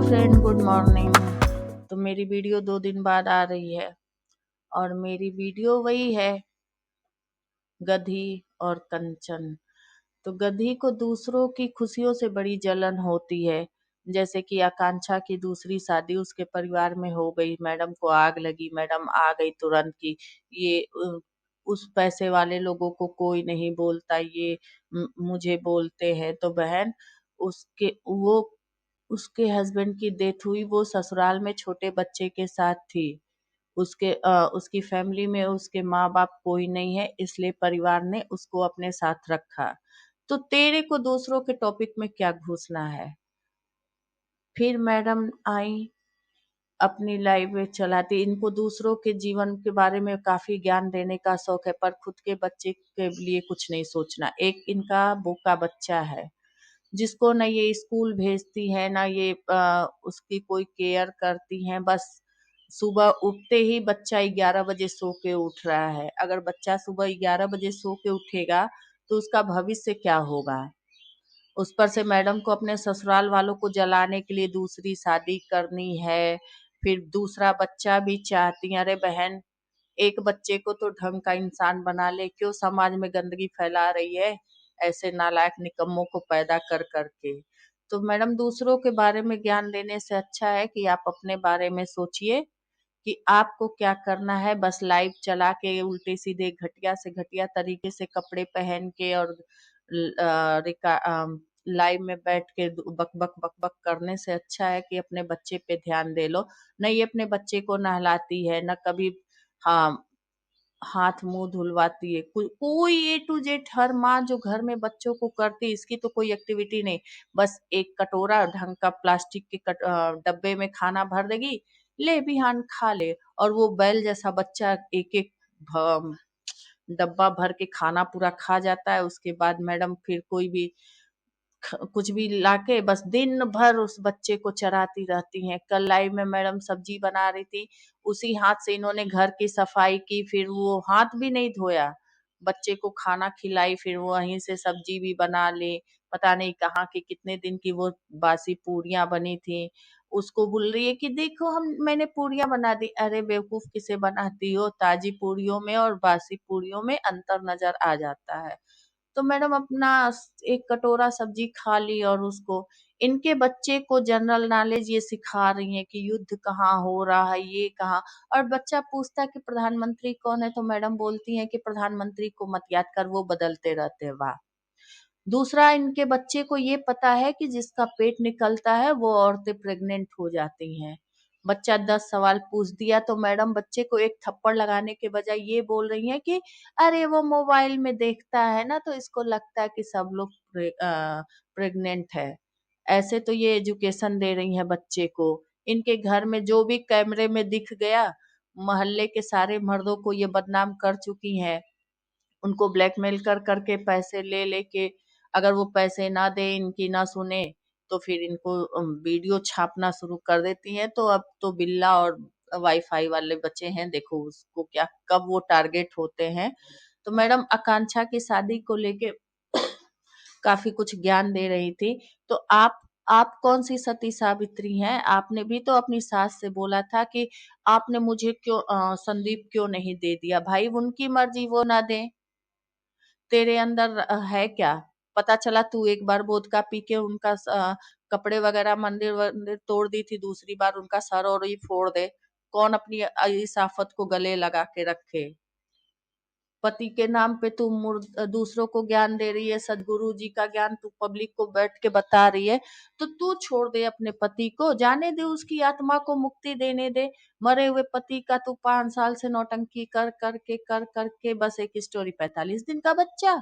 Friend, good morning. तो मेरी video 2 दिन बाद आ रही है और मेरी वीडियो वही है, गधी और कंचन। तो गधी को दूसरों की खुशियों से बड़ी जलन होती है। जैसे कि आकांक्षा की दूसरी शादी उसके परिवार में हो गई, मैडम को आग लगी, मैडम आ गई तुरंत की ये उस पैसे वाले लोगों को कोई नहीं बोलता, ये मुझे बोलते हैं। तो बहन, वो उसके हस्बैंड की डेथ हुई, वो ससुराल में छोटे बच्चे के साथ थी। उसकी फैमिली में उसके माँ बाप कोई नहीं है, इसलिए परिवार ने उसको अपने साथ रखा। तो तेरे को दूसरों के टॉपिक में क्या घुसना है? फिर मैडम आई, अपनी लाइफ में चलाती। इनको दूसरों के जीवन के बारे में काफी ज्ञान देने का शौक है, पर खुद के बच्चे के लिए कुछ नहीं सोचना। एक इनका बोका बच्चा है जिसको न ये स्कूल भेजती है, ना ये उसकी कोई केयर करती है। बस सुबह उठते ही बच्चा 11 बजे सो के उठ रहा है। अगर बच्चा सुबह 11 बजे सो के उठेगा तो उसका भविष्य क्या होगा? उस पर से मैडम को अपने ससुराल वालों को जलाने के लिए दूसरी शादी करनी है। फिर दूसरा बच्चा भी चाहती है। अरे बहन, एक बच्चे को तो ढंग का इंसान बना ले, क्यों समाज में गंदगी फैला रही है ऐसे नालायक निकम्मों को पैदा कर करके? तो मैडम, दूसरों के बारे में ज्ञान देने से अच्छा है कि आप अपने बारे में सोचिए कि आपको क्या करना है। बस लाइव चला के उल्टे सीधे घटिया से घटिया तरीके से कपड़े पहन के और लाइव में बैठ के बक बक बक बक करने से अच्छा है कि अपने बच्चे पे ध्यान दे लो। न ये अपने बच्चे को नहलाती है, न कभी हाँ हाथ मुंह धुलवाती है। कोई ए टू जेड हर माँ जो घर में बच्चों को करती है, इसकी तो कोई एक्टिविटी नहीं। बस एक कटोरा ढंग का प्लास्टिक के डब्बे में खाना भर देगी, ले बिहान खा ले। और वो बैल जैसा बच्चा एक एक डब्बा भर के खाना पूरा खा जाता है। उसके बाद मैडम फिर कोई भी कुछ भी लाके बस दिन भर उस बच्चे को चराती रहती हैं। कल लाइव में मैडम सब्जी बना रही थी, उसी हाथ से इन्होंने घर की सफाई की, फिर वो हाथ भी नहीं धोया, बच्चे को खाना खिलाई, फिर वहीं से सब्जी भी बना ली। पता नहीं कहाँ की कितने दिन की वो बासी पूरियां बनी थी। उसको बोल रही है कि देखो मैंने पूरियां बना दी। अरे बेवकूफ, किसे बनाती हो? ताजी पूरियों में और बासी पूरियों में अंतर नजर आ जाता है। तो मैडम अपना एक कटोरा सब्जी खा ली और उसको इनके बच्चे को जनरल नॉलेज ये सिखा रही है कि युद्ध कहाँ हो रहा है, ये कहाँ। और बच्चा पूछता है कि प्रधानमंत्री कौन है, तो मैडम बोलती है कि प्रधानमंत्री को मत याद कर, वो बदलते रहते हैं। वाह! दूसरा, इनके बच्चे को ये पता है कि जिसका पेट निकलता है वो औरतें प्रेग्नेंट हो जाती हैं। बच्चा 10 सवाल पूछ दिया तो मैडम बच्चे को एक थप्पड़ लगाने के बजाय ये बोल रही हैं कि अरे वो मोबाइल में देखता है ना, तो इसको लगता है कि सब लोग प्रेग्नेंट है। ऐसे तो ये एजुकेशन दे रही हैं बच्चे को। इनके घर में जो भी कैमरे में दिख गया, मोहल्ले के सारे मर्दों को ये बदनाम कर चुकी हैं। उनको ब्लैकमेल कर करके पैसे ले लेके, अगर वो पैसे ना दे, इनकी ना सुने, तो फिर इनको वीडियो छापना शुरू कर देती हैं। तो अब तो बिल्ला और वाईफाई वाले बचे हैं, देखो उसको क्या कब वो टारगेट होते हैं। तो मैडम आकांक्षा की शादी को लेके काफी कुछ ज्ञान दे रही थी। तो आप कौन सी सती सावित्री हैं? आपने भी तो अपनी सास से बोला था कि आपने मुझे क्यों संदीप क्यों नहीं दे दिया। भाई, उनकी मर्जी, वो ना दे, तेरे अंदर है क्या? पता चला तू एक बार वोदका पी के उनका कपड़े वगैरह मंदिर वंदिर तोड़ दी थी, दूसरी बार उनका सर और ये फोड़ दे। कौन अपनी इस आफत को गले लगा के रखे? पति के नाम पे तू दूसरों को ज्ञान दे रही है, सदगुरु जी का ज्ञान तू पब्लिक को बैठ के बता रही है। तो तू छोड़ दे अपने पति को, जाने दे, उसकी आत्मा को मुक्ति देने दे। मरे हुए पति का तू 5 साल से नौटंकी कर करके बस एक स्टोरी, 45 दिन का बच्चा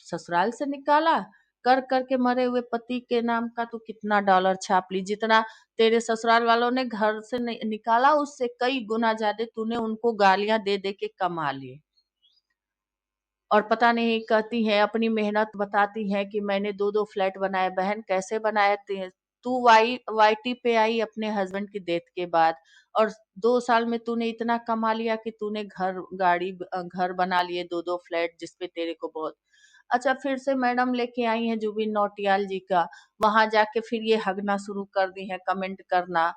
ससुराल से निकाला, कर करके मरे हुए पति के नाम का तू कितना डॉलर छाप ली। जितना तेरे ससुराल वालों ने घर से निकाला, उससे कई गुना ज्यादा तूने उनको गालियां दे दे के कमा लिए। और पता नहीं, कहती है अपनी मेहनत बताती है कि मैंने 2-2 फ्लैट बनाए। बहन, कैसे बनाए थे? तू वाईटी पे आई अपने हस्बैंड की डेथ के बाद, और 2 साल में तूने इतना कमा लिया कि तूने घर गाड़ी घर बना लिए, 2-2 फ्लैट, जिसपे तेरे को बहुत। अच्छा, फिर से मैडम लेके आई हैं जुबिन नौटियाल जी का, वहां जाके फिर ये हगना शुरू कर दी है, कमेंट करना,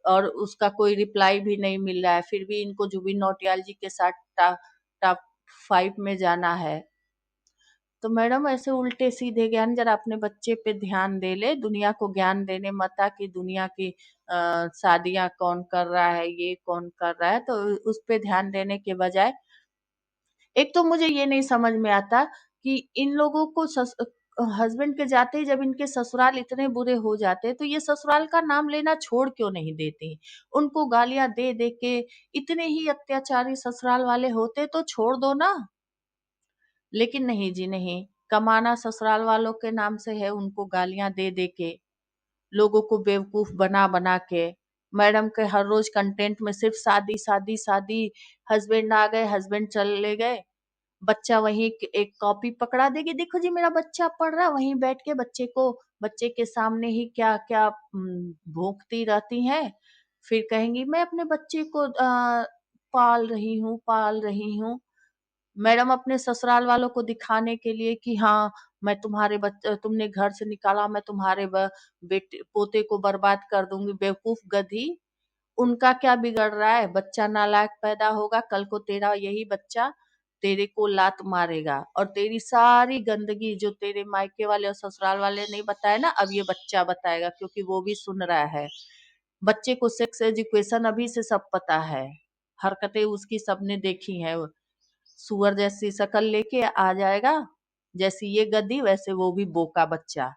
और उसका कोई रिप्लाई भी नहीं मिल रहा है, फिर भी इनको जुबिन नौटियाल जी के साथ टॉप 5 में जाना है। तो मैडम ऐसे उल्टे सीधे ज्ञान जरा अपने बच्चे पे ध्यान दे ले, दुनिया को ज्ञान देने मत आ कि दुनिया की शादियां कौन कर रहा है, ये कौन कर रहा है, तो उस पे ध्यान देने के बजाय, एक तो मुझे ये नहीं समझ में आता कि इन लोगों को हस्बैंड के जाते ही जब इनके ससुराल इतने बुरे हो जाते तो ये ससुराल का नाम लेना छोड़ क्यों नहीं देती, उनको गालियां दे दे के, इतने ही अत्याचारी ससुराल वाले होते तो छोड़ दो ना। लेकिन नहीं जी नहीं, कमाना ससुराल वालों के नाम से है, उनको गालियां दे दे के, लोगों को बेवकूफ बना बना के। मैडम के हर रोज कंटेंट में सिर्फ शादी शादी शादी, हस्बैंड आ गए, हस्बैंड चले गए, बच्चा वहीं एक कॉपी पकड़ा देगी, देखो जी मेरा बच्चा पढ़ रहा है, वहीं बैठ के बच्चे के सामने ही क्या क्या भोंकती रहती हैं। फिर कहेंगी मैं अपने बच्चे को पाल रही हूँ। मैडम अपने ससुराल वालों को दिखाने के लिए कि हाँ, मैं तुम्हारे बच्चे, तुमने घर से निकाला, मैं तुम्हारे बेटे पोते को बर्बाद कर दूंगी, बेवकूफ गधी। उनका क्या बिगड़ रहा है, बच्चा नालायक पैदा होगा, कल को तेरा यही बच्चा तेरे को लात मारेगा, और तेरी सारी गंदगी जो तेरे मायके वाले और ससुराल वाले नहीं बताए ना, अब ये बच्चा बताएगा, क्योंकि वो भी सुन रहा है। बच्चे को सेक्स एजुकेशन अभी से सब पता है, हरकतें उसकी सबने देखी है, सुअर जैसी शक्ल लेके आ जाएगा, जैसी ये गद्दी वैसे वो भी बोका बच्चा,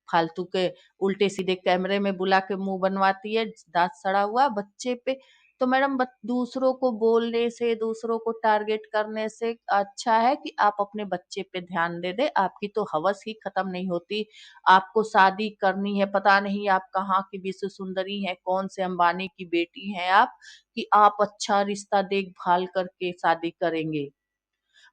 फालतू के उल्टे सीधे कैमरे में बुला के मुंह बनवाती है, दांत सड़ा हुआ बच्चे पे। तो मैडम दूसरों को बोलने से, दूसरों को टारगेट करने से अच्छा है कि आप अपने बच्चे पे ध्यान दे दे। आपकी तो हवस ही खत्म नहीं होती, आपको शादी करनी है, पता नहीं आप कहाँ की विश्व सुंदरी हैं, कौन से अंबानी की बेटी हैं आप, कि आप अच्छा रिश्ता देखभाल करके शादी करेंगे।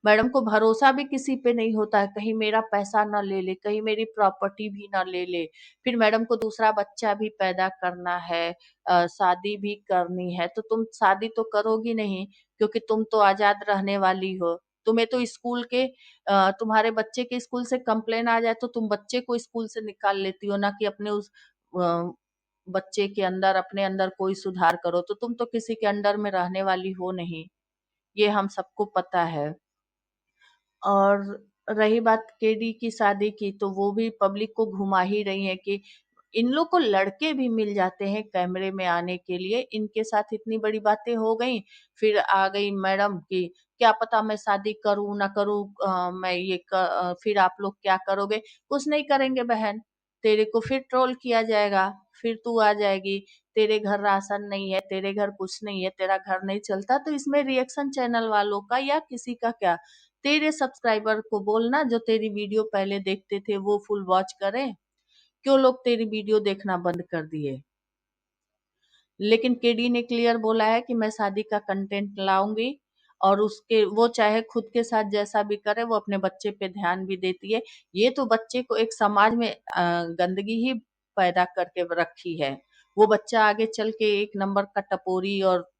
मैडम को भरोसा भी किसी पे नहीं होता है, कहीं मेरा पैसा ना ले ले, कहीं मेरी प्रॉपर्टी भी ना ले ले। फिर मैडम को दूसरा बच्चा भी पैदा करना है, शादी भी करनी है, तो तुम शादी तो करोगी नहीं, क्योंकि तुम तो आजाद रहने वाली हो। तुम्हें तो स्कूल के तुम्हारे बच्चे के स्कूल से कंप्लेन आ जाए तो तुम बच्चे को स्कूल से निकाल लेती हो, ना कि अपने उस बच्चे के अंदर, अपने अंदर कोई सुधार करो। तो तुम तो किसी के अंडर में रहने वाली हो नहीं, ये हम सबको पता है। और रही बात केडी की शादी की, तो वो भी पब्लिक को घुमा ही रही है कि इन लोग को लड़के भी मिल जाते हैं कैमरे में आने के लिए, इनके साथ इतनी बड़ी बातें हो गई। फिर आ गई मैडम की, क्या पता मैं शादी करूं ना करूं, मैं फिर आप लोग क्या करोगे, कुछ नहीं करेंगे बहन, तेरे को फिर ट्रोल किया जाएगा, फिर तू आ जाएगी, तेरे घर राशन नहीं है, तेरे घर कुछ नहीं है, तेरा घर नहीं चलता, तो इसमें रिएक्शन चैनल वालों का या किसी का क्या, तेरे सब्सक्राइबर को बोलना जो तेरी वीडियो पहले देखते थे वो फुल वॉच करें, क्यों लोग तेरी वीडियो देखना बंद कर दिए। लेकिन केडी ने क्लियर बोला है कि मैं शादी का कंटेंट लाऊंगी, और उसके वो चाहे खुद के साथ जैसा भी करे, वो अपने बच्चे पे ध्यान भी देती है। ये तो बच्चे को एक समाज में गंदगी ही पैदा करके रखी है, वो बच्चा आगे चल के एक नंबर का टपोरी और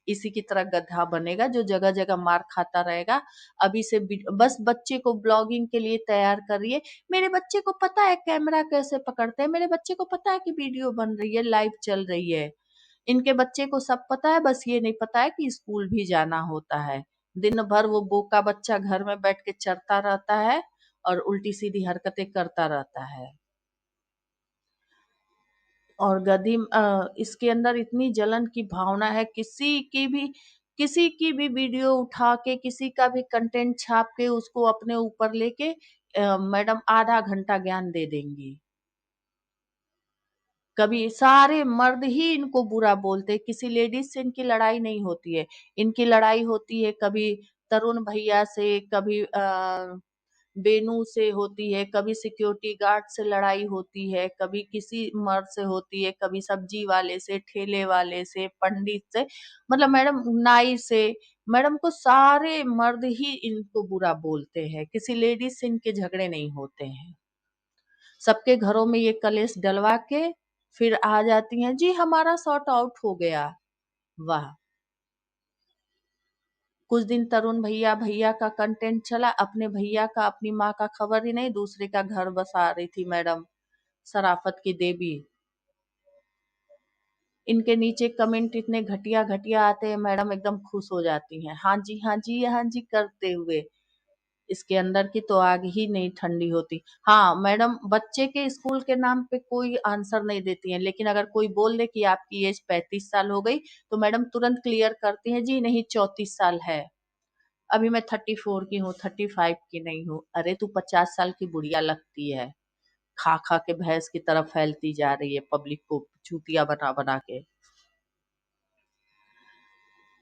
इसी की तरह गधा बनेगा, जो जगह जगह मार खाता रहेगा। अभी से बस बच्चे को ब्लॉगिंग के लिए तैयार कर रही है, मेरे बच्चे को पता है कैमरा कैसे पकड़ते हैं, मेरे बच्चे को पता है कि वीडियो बन रही है, लाइव चल रही है। इनके बच्चे को सब पता है, बस ये नहीं पता है कि स्कूल भी जाना होता है। दिन भर वो बोका बच्चा घर में बैठ के चरता रहता है और उल्टी सीधी हरकतें करता रहता है। और इसके अंदर इतनी जलन की भावना है, किसी की भी वीडियो उठा के, किसी का भी कंटेंट छाप के उसको अपने ऊपर लेके मैडम आधा घंटा ज्ञान दे देंगी। कभी सारे मर्द ही इनको बुरा बोलते हैं, किसी लेडीज से इनकी लड़ाई नहीं होती है। इनकी लड़ाई होती है कभी तरुण भैया से, कभी बेनू से होती है, कभी सिक्योरिटी गार्ड से लड़ाई होती है, कभी किसी मर्द से होती है, कभी सब्जी वाले से, ठेले वाले से, पंडित से, मतलब मैडम नाई से। मैडम को सारे मर्द ही इनको बुरा बोलते हैं, किसी लेडीज से इनके झगड़े नहीं होते हैं। सबके घरों में ये कलेश डलवा के फिर आ जाती हैं, जी हमारा सॉर्ट आउट हो गया। वाह। कुछ दिन तरुण भैया भैया का कंटेंट चला, अपने भैया का अपनी माँ का खबर ही नहीं, दूसरे का घर बसा रही थी मैडम शराफत की देवी। इनके नीचे कमेंट इतने घटिया घटिया आते हैं, मैडम एकदम खुश हो जाती हैं, हाँ जी हाँ जी हाँ जी करते हुए। इसके अंदर की तो आग ही नहीं ठंडी होती। हाँ मैडम, बच्चे के स्कूल के नाम पे कोई आंसर नहीं देती हैं, लेकिन अगर कोई बोल दे कि आपकी एज 35 साल हो गई, तो मैडम तुरंत क्लियर करती हैं, जी नहीं 34 साल है, अभी मैं 34 की हूँ, 35 की नहीं हूँ। अरे तू 50 साल की बुढ़िया लगती है, खा खा के भैंस की तरफ फैलती जा रही है, पब्लिक को चूतिया बना बना के।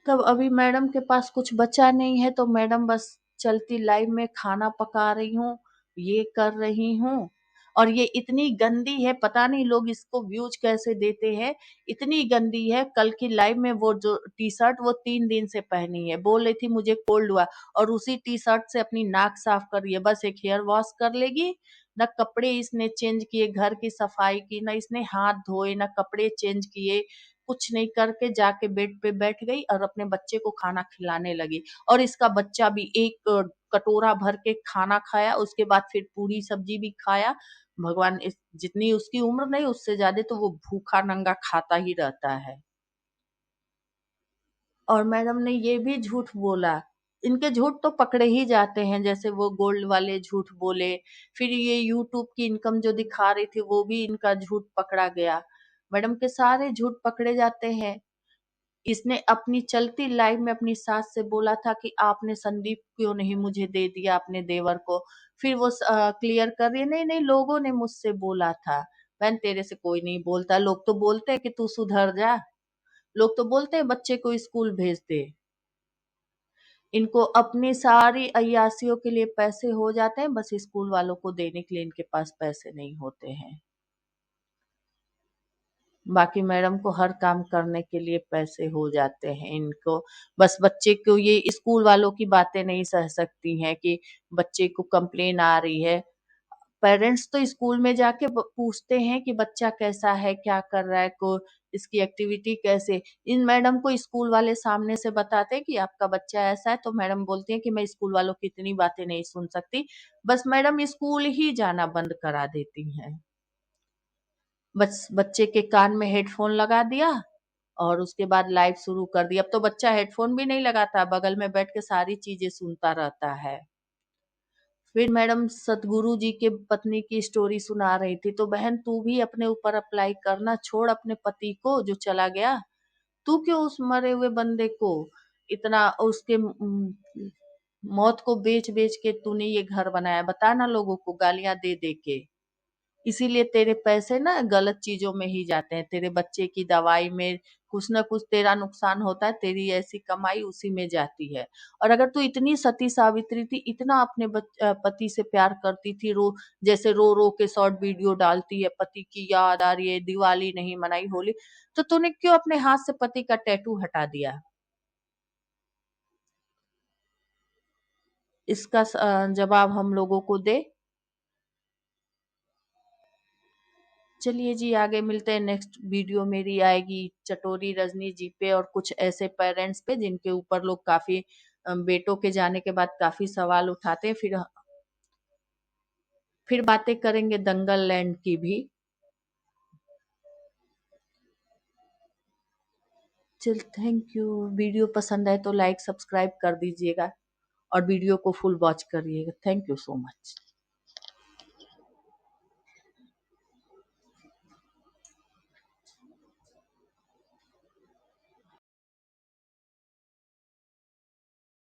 तब अभी मैडम के पास कुछ बचा नहीं है, तो मैडम बस चलती लाइव में खाना पका रही हूँ, ये कर रही हूँ। और ये इतनी गंदी है, पता नहीं लोग इसको व्यूज कैसे देते हैं, इतनी गंदी है। कल की लाइव में वो जो टी शर्ट वो 3 दिन से पहनी है, बोल रही थी मुझे कोल्ड हुआ, और उसी टी शर्ट से अपनी नाक साफ कर रही है। बस एक हेयर वॉश कर लेगी, न कपड़े इसने चेंज किए, घर की सफाई की, न इसने हाथ धोए, न कपड़े चेंज किए, कुछ नहीं करके जाके बेड पे बैठ गई और अपने बच्चे को खाना खिलाने लगी। और इसका बच्चा भी एक कटोरा भर के खाना खाया, उसके बाद फिर पूरी सब्जी भी खाया। भगवान, इस जितनी उसकी उम्र नहीं, उससे ज्यादा तो वो भूखा नंगा खाता ही रहता है। और मैडम ने ये भी झूठ बोला, इनके झूठ तो पकड़े ही जाते हैं, जैसे वो गोल्ड वाले झूठ बोले, फिर ये यूट्यूब की इनकम जो दिखा रही थी वो भी इनका झूठ पकड़ा गया। मैडम के सारे झूठ पकड़े जाते हैं। इसने अपनी चलती लाइव में अपनी सास से बोला था कि आपने संदीप क्यों नहीं मुझे दे दिया अपने देवर को। फिर वो क्लियर कर रही है, नहीं नहीं लोगों ने मुझसे बोला था। बहन, तेरे से कोई नहीं बोलता, लोग तो बोलते हैं कि तू सुधर जा, लोग तो बोलते हैं बच्चे को स्कूल भेज दे। इनको अपनी सारी अय्यासियों के लिए पैसे हो जाते हैं, बस स्कूल वालों को देने के लिए इनके पास पैसे नहीं होते हैं। बाकी मैडम को हर काम करने के लिए पैसे हो जाते हैं इनको। बस बच्चे को, ये स्कूल वालों की बातें नहीं सह सकती हैं कि बच्चे को कंप्लेन आ रही है। पेरेंट्स तो स्कूल में जाके पूछते हैं कि बच्चा कैसा है, क्या कर रहा है, को इसकी एक्टिविटी कैसे। इन मैडम को स्कूल वाले सामने से बताते हैं कि आपका बच्चा ऐसा है, तो मैडम बोलती है कि मैं स्कूल वालों की इतनी बातें नहीं सुन सकती। बस मैडम स्कूल ही जाना बंद करा देती हैं। बस बच्चे के कान में हेडफोन लगा दिया और उसके बाद लाइव शुरू कर दी। अब तो बच्चा हेडफोन भी नहीं लगाता, बगल में बैठ के सारी चीजें सुनता रहता है। फिर मैडम सतगुरु जी के पत्नी की स्टोरी सुना रही थी, तो बहन तू भी अपने ऊपर अप्लाई करना, छोड़ अपने पति को जो चला गया। तू क्यों उस मरे हुए बंदे को इतना उसके मौत को बेच बेच के तूने ये घर बनाया, बता ना लोगों को गालियां दे दे के। इसीलिए तेरे पैसे ना गलत चीजों में ही जाते हैं, तेरे बच्चे की दवाई में कुछ ना कुछ तेरा नुकसान होता है, तेरी ऐसी कमाई उसी में जाती है। और अगर तू इतनी सती सावित्री थी, इतना अपने पति से प्यार करती थी, जैसे रो रो के शॉर्ट वीडियो डालती है, पति की याद आ रही है, दिवाली नहीं मनाई, होली, तो तूने क्यों अपने हाथ से पति का टैटू हटा दिया? इसका जवाब हम लोगों को दे। चलिए जी, आगे मिलते हैं। नेक्स्ट वीडियो मेरी आएगी चटोरी रजनी जी पे और कुछ ऐसे पेरेंट्स पे जिनके ऊपर लोग काफी बेटों के जाने के बाद काफी सवाल उठाते हैं। फिर बातें करेंगे दंगल लैंड की भी। चल, थैंक यू। वीडियो पसंद आए तो लाइक सब्सक्राइब कर दीजिएगा और वीडियो को फुल वॉच करिएगा। Thank you so much.